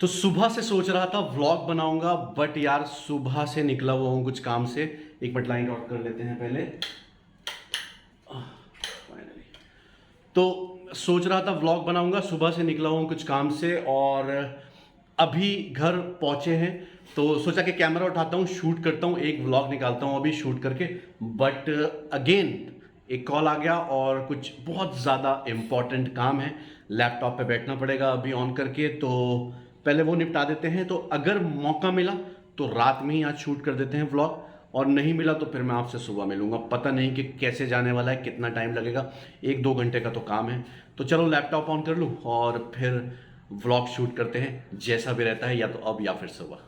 तो सुबह से सोच रहा था व्लॉग बनाऊंगा, बट यार सुबह से निकला हुआ हूँ कुछ काम से। एक मिनट लाइन आउट कर लेते हैं पहले। फाइनली तो सोच रहा था व्लॉग बनाऊंगा, सुबह से निकला हुआ हूँ कुछ काम से और अभी घर पहुंचे हैं। तो सोचा कि कैमरा उठाता हूँ, शूट करता हूँ, एक व्लॉग निकालता हूँ अभी शूट करके। बट अगेन एक कॉल आ गया और कुछ बहुत ज़्यादा इम्पॉर्टेंट काम है। लैपटॉप पे बैठना पड़ेगा अभी ऑन करके, तो पहले वो निपटा देते हैं। तो अगर मौका मिला तो रात में ही आज शूट कर देते हैं व्लॉग, और नहीं मिला तो फिर मैं आपसे सुबह मिलूंगा। पता नहीं कि कैसे जाने वाला है, कितना टाइम लगेगा, 1-2 घंटे का तो काम है। तो चलो लैपटॉप ऑन कर लूँ और फिर व्लॉग शूट करते हैं, जैसा भी रहता है, या तो अब या फिर सुबह।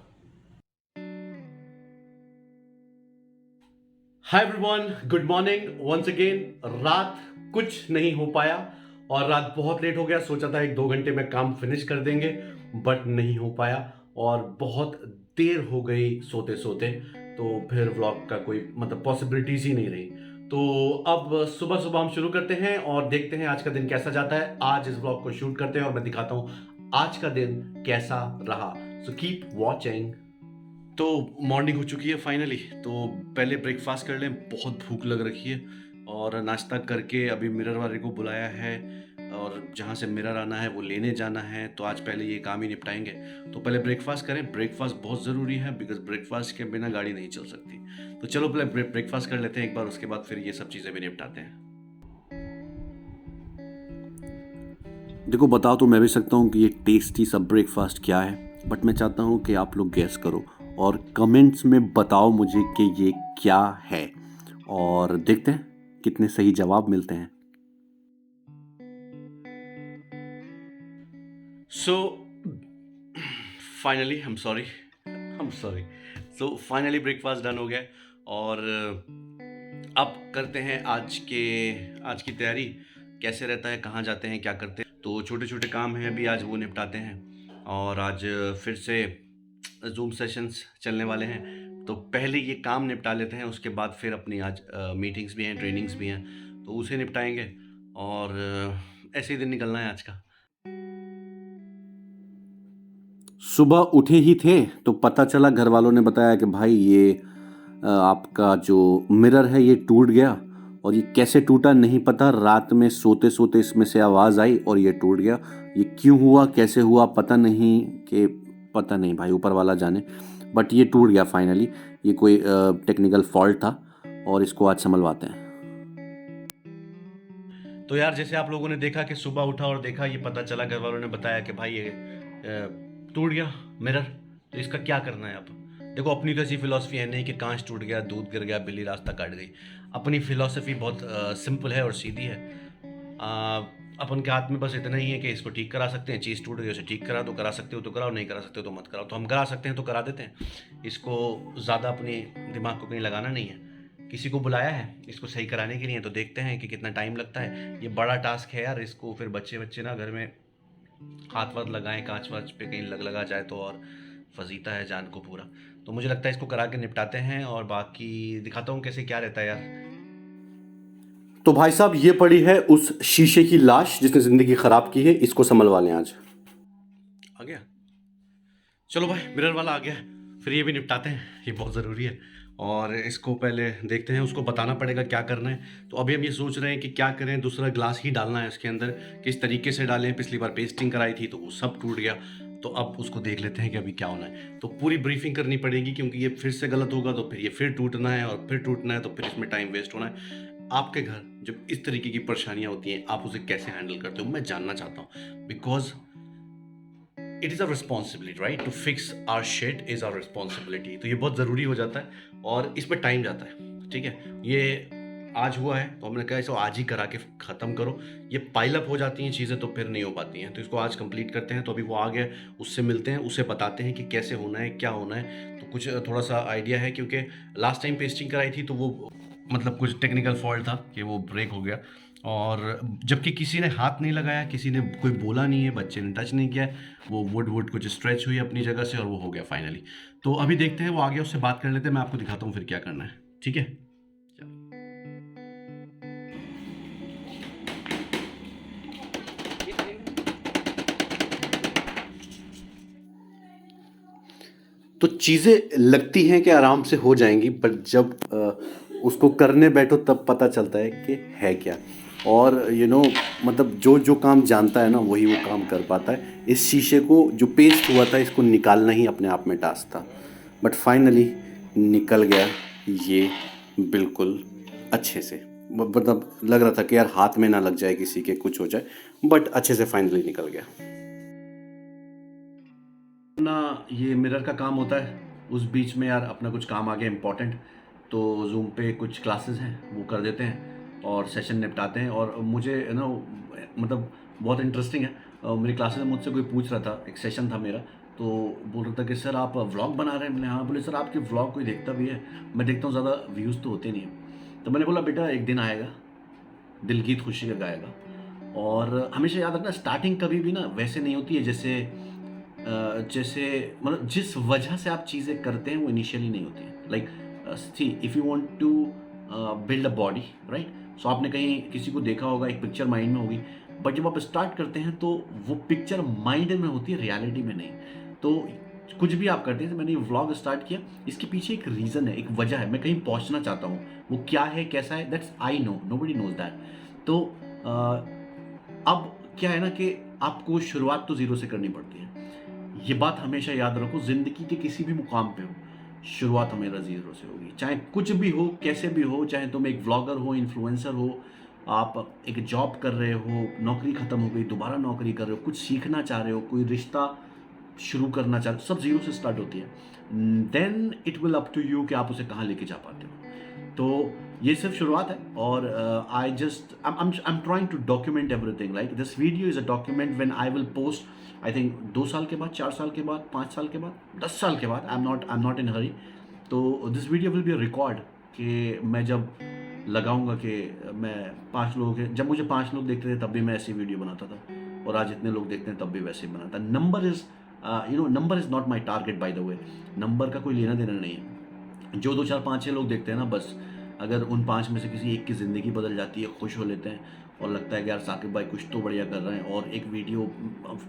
Hi everyone, good morning once again. रात कुछ नहीं हो पाया और रात बहुत लेट हो गया। सोचा था 1-2 घंटे में काम फिनिश कर देंगे, बट नहीं हो पाया और बहुत देर हो गई सोते सोते। तो फिर व्लॉग का कोई मतलब पॉसिबिलिटीज ही नहीं रही। तो अब सुबह सुबह हम शुरू करते हैं और देखते हैं आज का दिन कैसा जाता है। आज इस व्लॉग को शूट करते हैं और मैं दिखाता हूँ आज का दिन कैसा रहा। So keep watching. तो मॉर्निंग हो चुकी है फाइनली, तो पहले ब्रेकफास्ट कर लें, बहुत भूख लग रखी है। और नाश्ता करके अभी मिरर वाले को बुलाया है और जहाँ से मिरर आना है वो लेने जाना है, तो आज पहले ये काम ही निपटाएंगे। तो पहले ब्रेकफास्ट करें, ब्रेकफास्ट बहुत ज़रूरी है, बिकॉज ब्रेकफास्ट के बिना गाड़ी नहीं चल सकती। तो चलो पहले ब्रेकफास्ट कर लेते हैं एक बार, उसके बाद फिर ये सब चीज़ें भी निपटाते हैं। देखो बता तो मैं भी सकता हूँ कि ये टेस्टी सा ब्रेकफास्ट क्या है, बट मैं चाहता हूँ कि आप लोग गेस करो और कमेंट्स में बताओ मुझे कि ये क्या है, और देखते हैं कितने सही जवाब मिलते हैं। So finally I am sorry so finally breakfast done हो गया और अब करते हैं आज की तैयारी। कैसे रहता है, कहाँ जाते हैं, क्या करते हैं, तो छोटे छोटे काम हैं अभी आज वो निपटाते हैं। और आज फिर से जूम सेशंस चलने वाले हैं, तो पहले ये काम निपटा लेते हैं, उसके बाद फिर अपनी आज मीटिंग्स भी हैं, ट्रेनिंग्स भी हैं, तो उसे निपटाएंगे। और ऐसे ही दिन निकलना है आज का। सुबह उठे ही थे तो पता चला, घर वालों ने बताया कि भाई ये आपका जो मिरर है ये टूट गया। और ये कैसे टूटा नहीं पता, रात में सोते सोते इसमें से आवाज़ आई और ये टूट गया। ये क्यों हुआ, कैसे हुआ, पता नहीं भाई, ऊपर वाला जाने। बट ये टूट गया फाइनली। ये कोई टेक्निकल फॉल्ट था और इसको आज संभलवाते हैं। तो यार जैसे आप लोगों ने देखा कि सुबह उठा और देखा, ये पता चला, घर वालों ने बताया कि भाई ये टूट गया मिरर, तो इसका क्या करना है अब। देखो अपनी तो ऐसी फिलॉसफी है नहीं कि कांच टूट गया, दूध गिर गया, बिल्ली रास्ता काट गई। अपनी फिलॉसफी बहुत सिंपल है और सीधी है। अपन के हाथ में बस इतना ही है कि इसको ठीक करा सकते हैं। चीज़ टूट गई उसे ठीक करा दो, करा सकते हो तो कराओ, नहीं करा सकते हो तो मत कराओ। तो हम करा सकते हैं तो करा देते हैं। इसको ज़्यादा अपने दिमाग को कहीं लगाना नहीं है। किसी को बुलाया है इसको सही कराने के लिए, तो देखते हैं कि कितना टाइम लगता है। ये बड़ा टास्क है यार, इसको फिर बच्चे ना घर में हाथ वाथ लगाएं, कांच वाच पे कहीं लगा जाए तो और फजीता है जान को पूरा। तो मुझे लगता है इसको करा के निपटाते हैं और बाकी दिखाता हूँ कैसे क्या रहता है यार। तो भाई साहब ये पड़ी है उस शीशे की लाश जिसने जिंदगी खराब की है, इसको संभलवा लें आज। आ गया, चलो भाई मिरर वाला आ गया, फिर ये भी निपटाते हैं, ये बहुत ज़रूरी है। और इसको पहले देखते हैं, उसको बताना पड़ेगा क्या करना है। तो अभी हम ये सोच रहे हैं कि क्या करें, दूसरा ग्लास ही डालना है इसके अंदर, किस तरीके से डालें। पिछली बार पेस्टिंग कराई थी तो वो सब टूट गया, तो अब उसको देख लेते हैं कि अभी क्या होना है। तो पूरी ब्रीफिंग करनी पड़ेगी, क्योंकि ये फिर से गलत होगा तो फिर ये फिर टूटना है और फिर टूटना है, तो फिर इसमें टाइम वेस्ट होना है। आपके घर जब इस तरीके की परेशानियाँ होती हैं, आप उसे कैसे हैंडल करते हो, मैं जानना चाहता हूँ। Because it is a responsibility, right, to fix our shit is our responsibility. तो ये बहुत ज़रूरी हो जाता है और इसमें टाइम जाता है। ठीक है, ये आज हुआ है तो हमने कहा इसको आज ही करा के ख़त्म करो। ये पाइल अप हो जाती हैं चीज़ें तो फिर नहीं हो पाती हैं, तो इसको आज कंप्लीट करते हैं। तो अभी वो आ गया, उससे मिलते हैं, उससे बताते हैं कि कैसे होना है, क्या होना है। तो कुछ थोड़ा सा आइडिया है, क्योंकि लास्ट टाइम पेस्टिंग कराई थी तो वो मतलब कुछ टेक्निकल फॉल्ट था कि वो ब्रेक हो गया। और जबकि किसी ने हाथ नहीं लगाया, किसी ने कोई बोला नहीं है, बच्चे ने टच नहीं किया, वो वुड कुछ स्ट्रेच हुई अपनी जगह से और वो हो गया फाइनली। तो अभी देखते हैं, वो आ गया, उससे बात कर लेते हैं, मैं आपको दिखाता हूँ फिर क्या करना है। ठीक है, तो चीज़ें लगती हैं कि आराम से हो जाएंगी, बट जब उसको करने बैठो तब पता चलता है कि है क्या। और मतलब जो जो काम जानता है ना वही वो काम कर पाता है। इस शीशे को जो पेस्ट हुआ था इसको निकालना ही अपने आप में टास्क था, बट फाइनली निकल गया ये बिल्कुल अच्छे से। मतलब लग रहा था कि यार हाथ में ना लग जाए किसी के, कुछ हो जाए, बट अच्छे से फाइनली निकल गया ना। ये मिरर का काम होता है, उस बीच में यार अपना कुछ काम आ गया इम्पोर्टेंट, तो जूम पे कुछ क्लासेस हैं वो कर देते हैं और सेशन निपटाते हैं। और मुझे मतलब बहुत इंटरेस्टिंग है। मेरी क्लासेस में मुझसे कोई पूछ रहा था, एक सेशन था मेरा, तो बोल रहा था कि सर आप व्लॉग बना रहे हैं। मैंने हाँ। बोले सर आपके व्लॉग कोई देखता भी है? मैं देखता हूँ, ज़्यादा व्यूज़ तो होते नहीं हैं। तो मैंने बोला बेटा एक दिन आएगा दिलगीत खुशी का गाएगा। और हमेशा याद रखना, स्टार्टिंग कभी भी ना वैसे नहीं होती है जैसे जैसे मतलब जिस वजह से आप चीज़ें करते हैं वो इनिशियली नहीं होती है। Like see if you want to build a body, right? So आपने कहीं किसी को देखा होगा, एक पिक्चर माइंड में होगी, बट जब आप स्टार्ट करते हैं तो वो पिक्चर माइंड में होती है, रियलिटी में नहीं। तो कुछ भी आप करते हैं, तो मैंने ये व्लॉग स्टार्ट किया, इसके पीछे एक रीज़न है, एक वजह है, मैं कहीं पहुंचना चाहता हूँ। वो क्या है, कैसा है, that's I know, nobody knows that. तो अब क्या है ना कि आपको शुरुआत तो ज़ीरो से करनी पड़ती है। ये बात हमेशा याद रखो, ज़िंदगी के किसी भी मुकाम पे हो, शुरुआत हमेशा ज़ीरो से होगी। चाहे कुछ भी हो, कैसे भी हो, चाहे तुम एक व्लॉगर हो, इन्फ्लुएंसर हो, आप एक जॉब कर रहे हो, नौकरी ख़त्म हो गई, दोबारा नौकरी कर रहे हो, कुछ सीखना चाह रहे हो, कोई रिश्ता शुरू करना चाह रहे हो, सब ज़ीरो से स्टार्ट होती है। Then it will up to you कि आप उसे कहाँ लेके जा पाते हो। तो ये सिर्फ शुरुआत है। और I just I am trying to document everything. Like this video is a document when I will post, I think 2 साल के बाद, 4 साल के बाद, 5 साल के बाद, 10 साल के बाद। आई एम नॉट इन हरी। तो this video will be a record कि मैं जब लगाऊंगा कि मैं 5 लोगों के, जब मुझे 5 लोग देखते थे तब भी मैं ऐसी वीडियो बनाता था, और आज इतने लोग देखते हैं तब भी वैसे ही बनाता। Number is not my target by the way. Number का कोई लेना देना नहीं है। जो 2 4 5 6 लोग देखते हैं ना, बस अगर उन 5 में से किसी एक की ज़िंदगी बदल जाती है, खुश हो लेते हैं और लगता है कि यार साकिब भाई कुछ तो बढ़िया कर रहे हैं और एक वीडियो,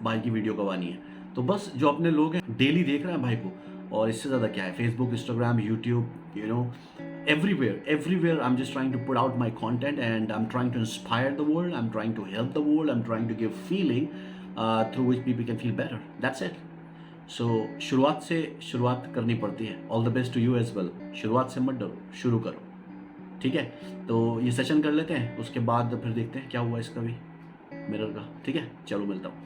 भाई की वीडियो कब आनी है, तो बस जो अपने लोग हैं डेली देख रहे हैं भाई को, और इससे ज़्यादा क्या है। Facebook, Instagram, YouTube, everywhere I'm just trying to put out my content, and I'm trying to inspire the world, I'm trying to help the world, I'm trying to give feeling through which people can feel better. That's it. So शुरुआत से शुरुआत करनी पड़ती है। All the best to you as well. शुरुआत से मत डरो, शुरू करो, ठीक है? तो ये सेशन कर लेते हैं, उसके बाद फिर देखते हैं क्या हुआ इसका भी, मिरर का। ठीक है, चलो मिलता हूँ।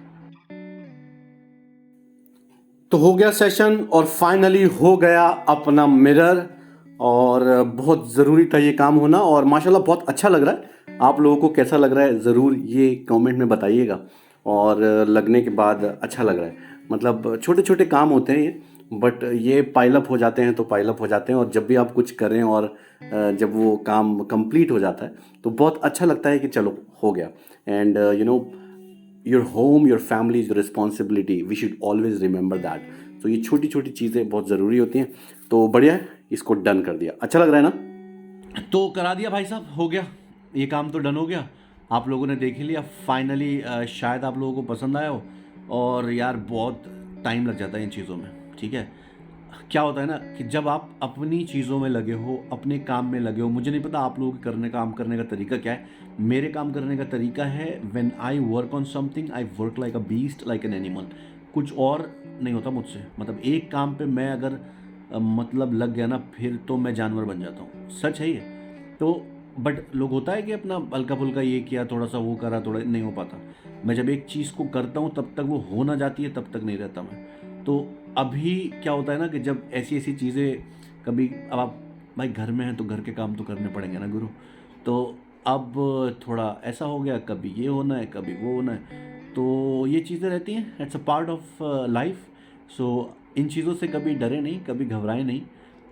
तो हो गया सेशन और फाइनली हो गया अपना मिरर, और बहुत ज़रूरी था ये काम होना, और माशाल्लाह बहुत अच्छा लग रहा है। आप लोगों को कैसा लग रहा है ज़रूर ये कमेंट में बताइएगा, और लगने के बाद अच्छा लग रहा है। मतलब छोटे छोटे काम होते हैं ये, बट ये पाइलअप हो जाते हैं तो पाइलअप हो जाते हैं, और जब भी आप कुछ करें और जब वो काम कंप्लीट हो जाता है तो बहुत अच्छा लगता है कि चलो हो गया। And your home, your family is your responsibility, we should always remember that. तो ये छोटी छोटी चीज़ें बहुत ज़रूरी होती हैं। तो बढ़िया है, इसको डन कर दिया, अच्छा लग रहा है ना? तो करा दिया भाई साहब, हो गया ये काम, तो डन हो गया। आप लोगों ने देख ही लिया फाइनली। शायद आप लोगों को पसंद आया हो। और यार बहुत टाइम लग जाता है इन चीज़ों में, ठीक है? क्या होता है ना कि जब आप अपनी चीज़ों में लगे हो, अपने काम में लगे हो, मुझे नहीं पता आप लोगों के काम करने का तरीका क्या है। मेरे काम करने का तरीका है, when I work on something I work like a beast, like an animal. कुछ और नहीं होता मुझसे। मतलब एक काम पे मैं अगर मतलब लग गया ना, फिर तो मैं जानवर बन जाता हूँ, सच है ये। तो बट लोग होता है कि अपना हल्का फुल्का ये किया, थोड़ा सा वो करा, थोड़ा नहीं हो पाता। मैं जब एक चीज़ को करता हूँ तब तक वो हो ना जाती है, तब तक नहीं रहता मैं। तो अभी क्या होता है ना कि जब ऐसी ऐसी चीज़ें कभी, अब आप भाई घर में हैं तो घर के काम तो करने पड़ेंगे ना गुरु। तो अब थोड़ा ऐसा हो गया, कभी ये होना है, कभी वो होना है, तो ये चीज़ें रहती हैं, it's a part of life. So इन चीज़ों से कभी डरे नहीं, कभी घबराए नहीं,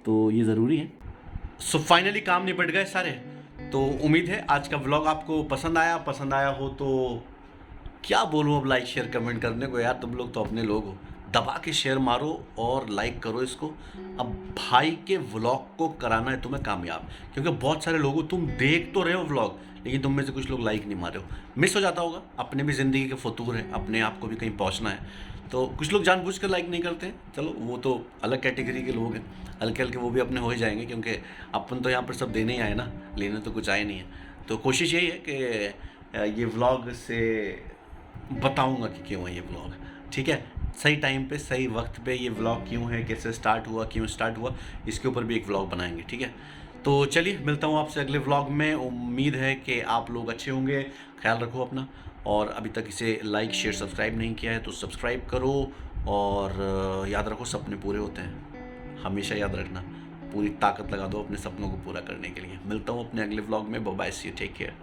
तो ये ज़रूरी है। सो फाइनली काम निपट गए सारे। तो उम्मीद है आज का व्लॉग आपको पसंद आया हो तो क्या बोलूँ अब, लाइक शेयर कमेंट करने को यार, तुम लोग तो अपने लोग हो। दबा के शेयर मारो और लाइक करो इसको। अब भाई के व्लॉग को कराना है तुम्हें कामयाब, क्योंकि बहुत सारे लोगों, तुम देख तो रहे हो व्लॉग, लेकिन तुम में से कुछ लोग लाइक नहीं मार रहे हो। मिस हो जाता होगा, अपने भी ज़िंदगी के फतूर हैं, अपने आप को भी कहीं पहुंचना है, तो कुछ लोग जानबूझ कर लाइक नहीं करते हैं। चलो वो तो अलग कैटेगरी के लोग हैं, हल्के हल्के वो भी अपने हो ही जाएंगे, क्योंकि अपन तो यहाँ पर सब देने ही आए ना, लेने तो कुछ आए नहीं है। तो कोशिश यही है कि ये व्लॉग से बताऊंगा कि क्यों है ये व्लॉग, ठीक है। सही टाइम पे सही वक्त पे ये व्लॉग क्यों है, कैसे स्टार्ट हुआ, क्यों स्टार्ट हुआ, इसके ऊपर भी एक व्लॉग बनाएंगे, ठीक है। तो चलिए मिलता हूँ आपसे अगले व्लॉग में। उम्मीद है कि आप लोग अच्छे होंगे, ख्याल रखो अपना, और अभी तक इसे लाइक शेयर सब्सक्राइब नहीं किया है तो सब्सक्राइब करो, और याद रखो सपने पूरे होते हैं, हमेशा याद रखना। पूरी ताकत लगा दो अपने सपनों को पूरा करने के लिए। मिलता हूँ अपने अगले व्लॉग में। Bye bye, see you, take care.